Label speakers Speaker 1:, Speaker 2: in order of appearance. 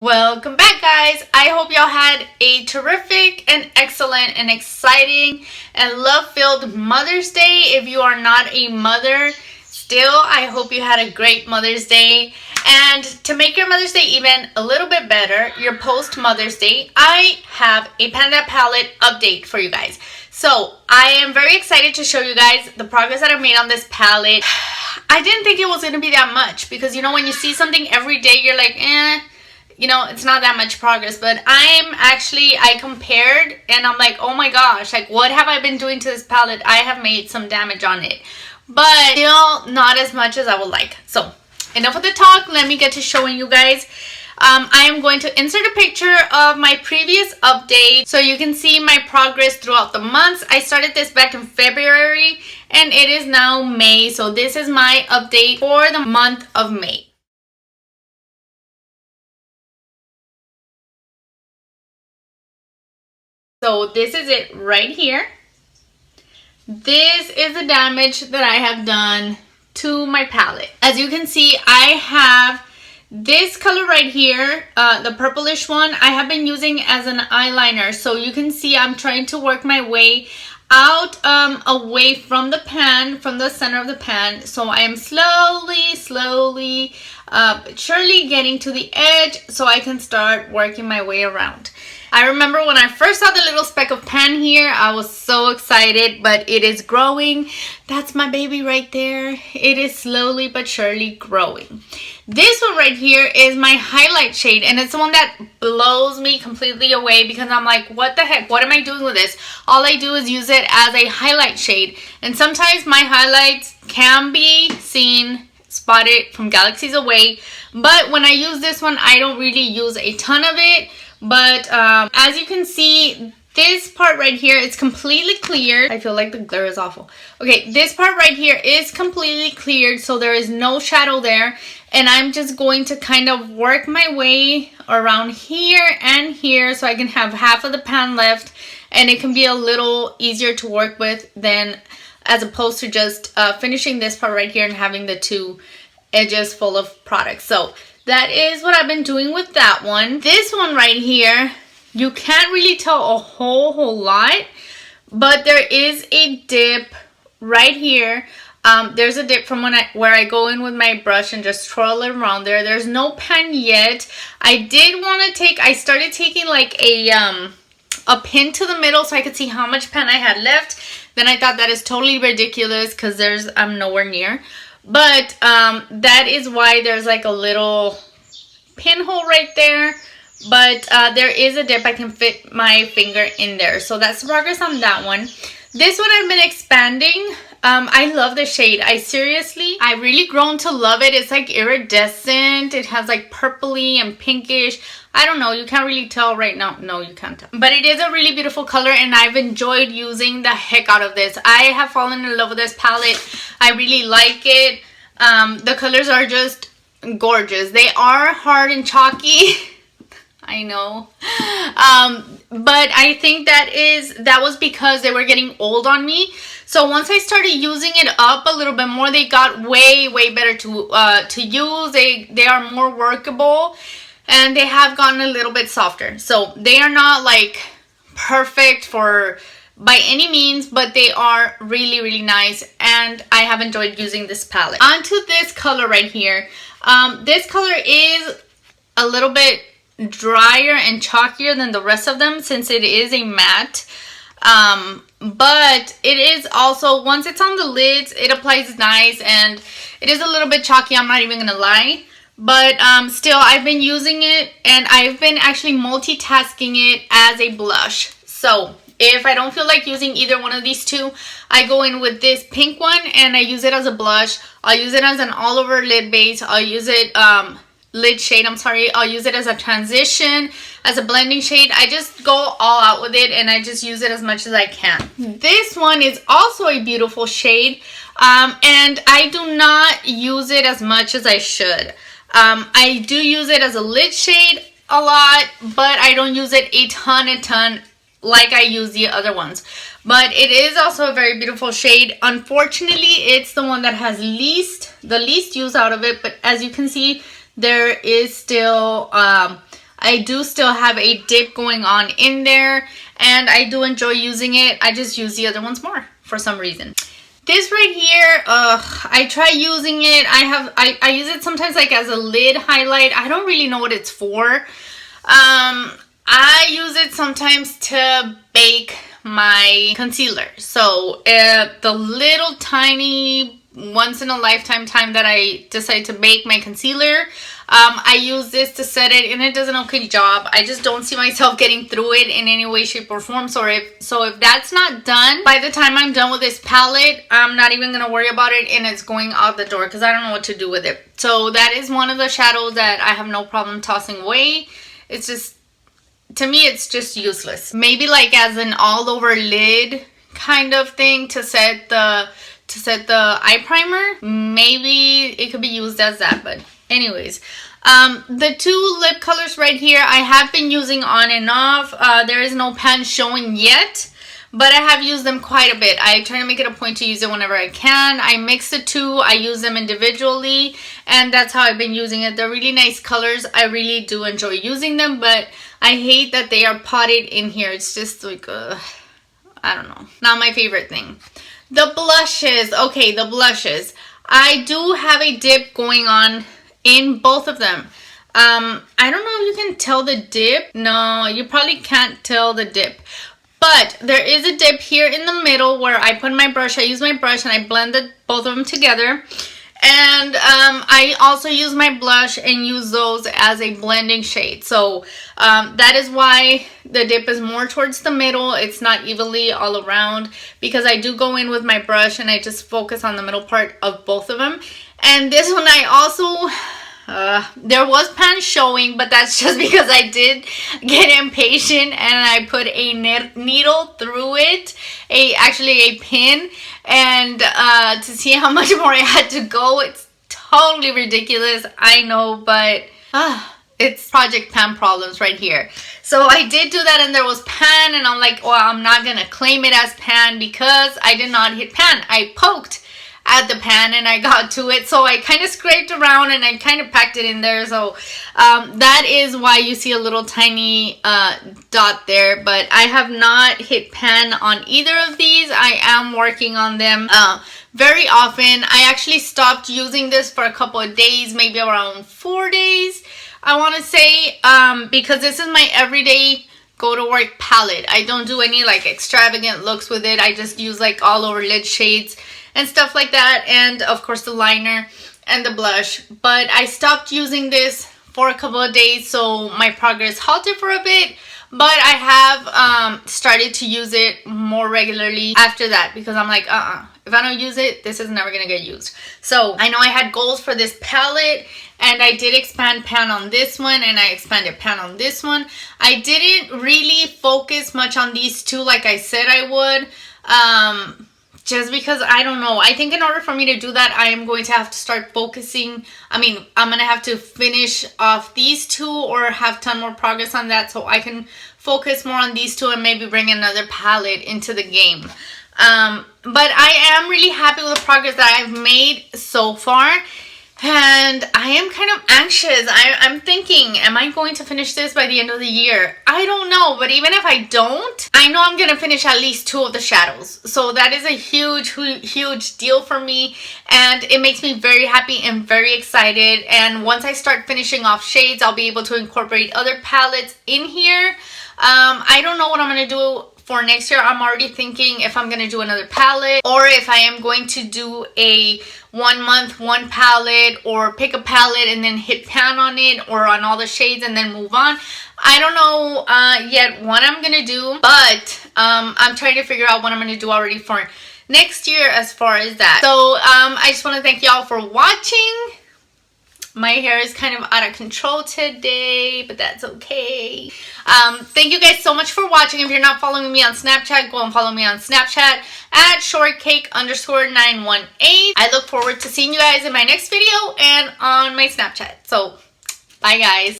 Speaker 1: Welcome back, guys. I hope y'all had a terrific and excellent and exciting and love-filled Mother's Day. If you are not a mother still, I hope you had a great Mother's Day. And to make your Mother's Day even a little bit better, your post-Mother's Day, I have a Panda palette update for you guys. So I am very excited to show you guys the progress that I made on this palette. I didn't think it was going to be that much because, you know, when you see something every day, you're like, you know, it's not that much progress. But I compared and I'm like, oh my gosh, like what have I been doing to this palette? I have made some damage on it, but still not as much as I would like. So enough of the talk, let me get to showing you guys. I am going to insert a picture of my previous update so you can see my progress throughout the months. I started this back in February and it is now May, so this is my update for the month of May. So this is it right here. This is the damage that I have done to my palette. As you can see, I have this color right here, the purplish one, I have been using as an eyeliner. So you can see I'm trying to work my way out away from the pan, from the center of the pan. So I am slowly surely getting to the edge so I can start working my way around. I remember when I first saw the little speck of pan here, I was so excited, but it is growing. That's my baby right there. It is slowly but surely growing. This one right here is my highlight shade, and it's the one that blows me completely away because I'm like, what the heck? What am I doing with this? All I do is use it as a highlight shade, and sometimes my highlights can be spotted from galaxies away, but when I use this one, I don't really use a ton of it. But as you can see, this part right here is completely cleared. I feel like the glare is awful. Okay, this part right here is completely cleared, so there is no shadow there. And I'm just going to kind of work my way around here and here so I can have half of the pan left, and it can be a little easier to work with than as opposed to just finishing this part right here and having the two edges full of product. So that is what I've been doing with that one. This one right here, you can't really tell a whole lot, but there is a dip right here. There's a dip from where I go in with my brush and just twirl it around there. There's no pen yet. I started taking like a pin to the middle so I could see how much pen I had left. Then I thought that is totally ridiculous because I'm nowhere near. But that is why there's like a little pinhole right there. But there is a dip. I can fit my finger in there. So that's the progress on that one. This one I've been expanding. I love the shade. I've really grown to love it. It's like iridescent. It has like purpley and pinkish. I don't know. You can't really tell right now. No, you can't tell. But it is a really beautiful color and I've enjoyed using the heck out of this. I have fallen in love with this palette. I really like it. The colors are just gorgeous. They are hard and chalky. I know. But I think that was because they were getting old on me. So once I started using it up a little bit more, they got way better to use. They are more workable and they have gotten a little bit softer. So they are not like perfect by any means, but they are really nice and I have enjoyed using this palette. Onto this color right here. This color is a little bit drier and chalkier than the rest of them since it is a matte. But it is also, once it's on the lids, it applies nice and it is a little bit chalky, I'm not even gonna lie. But still, I've been using it and I've been actually multitasking it as a blush. So if I don't feel like using either one of these two, I go in with this pink one and I use it as a blush. I'll use it as an all over lid base. I'll use it lid shade, I'm sorry. I'll use it as a transition, as a blending shade. I just go all out with it and I just use it as much as I can. This one is also a beautiful shade and I do not use it as much as I should. I do use it as a lid shade a lot, but I don't use it a ton like I use the other ones. But it is also a very beautiful shade. Unfortunately, it's the one that has the least use out of it, but as you can see, there is still I do still have a dip going on in there, and I do enjoy using it. I just use the other ones more for some reason. This right here, I try using it. I use it sometimes like as a lid highlight. I don't really know what it's for. I use it sometimes to bake my concealer. So the little tiny once in a lifetime time that I decide to bake my concealer, I use this to set it, and it does an okay job. I just don't see myself getting through it in any way, shape, or form. So if that's not done, by the time I'm done with this palette, I'm not even going to worry about it, and it's going out the door because I don't know what to do with it. So that is one of the shadows that I have no problem tossing away. It's just, to me, it's just useless. Maybe like as an all-over lid kind of thing to set the eye primer. Maybe it could be used as that, but anyways, the two lip colors right here I have been using on and off. There is no pan showing yet, but I have used them quite a bit. I try to make it a point to use it whenever I can. I mix the two, I use them individually, and that's how I've been using it. They're really nice colors. I really do enjoy using them, but I hate that they are potted in here. It's just like, I don't know, not my favorite thing. The blushes. Okay, the blushes. I do have a dip going on in both of them. I don't know if you can tell the dip. No, you probably can't tell the dip. But there is a dip here in the middle where I put my brush. I use my brush and I blended both of them together. And I also use my blush and use those as a blending shade. So that is why the dip is more towards the middle. It's not evenly all around, because I do go in with my brush and I just focus on the middle part of both of them. And this one I also... there was pan showing, but that's just because I did get impatient and I put a needle through it, actually a pin, and to see how much more I had to go. It's totally ridiculous, I know, but it's Project Pan problems right here. So I did do that, and there was pan, and I'm like, well, I'm not gonna claim it as pan because I did not hit pan. I poked at the pan and I got to it, so I kind of scraped around and I kind of packed it in there. So that is why you see a little tiny dot there, but I have not hit pan on either of these. I am working on them very often. I actually stopped using this for a couple of days, maybe around 4 days, I want to say, because this is my everyday go to work palette. I don't do any like extravagant looks with it. I just use like all over lid shades and stuff like that, and of course the liner and the blush. But I stopped using this for a couple of days, so my progress halted for a bit, but I have started to use it more regularly after that, because I'm like, if I don't use it, this is never gonna get used. So I know I had goals for this palette, and I did expand pan on this one, and I expanded pan on this one. I didn't really focus much on these two like I said I would, just because, I don't know, I think in order for me to do that, I am going to have to start focusing. I mean, I'm going to have to finish off these two or have ton more progress on that, so I can focus more on these two and maybe bring another palette into the game. But I am really happy with the progress that I've made so far. And I am kind of anxious. I'm thinking, am I going to finish this by the end of the year? I don't know, but even if I don't, I know I'm going to finish at least 2 of the shadows. So that is a huge, huge deal for me, and it makes me very happy and very excited. And once I start finishing off shades, I'll be able to incorporate other palettes in here. I don't know what I'm going to do for next year. I'm already thinking if I'm going to do another palette, or if I am going to do a 1 month, 1 palette, or pick a palette and then hit pan on it or on all the shades and then move on. I don't know yet what I'm going to do, but I'm trying to figure out what I'm going to do already for next year as far as that. So I just want to thank y'all for watching. My hair is kind of out of control today, but that's okay. Thank you guys so much for watching. If you're not following me on Snapchat, go and follow me on Snapchat at shortcake_918. I look forward to seeing you guys in my next video and on my Snapchat. So, bye guys.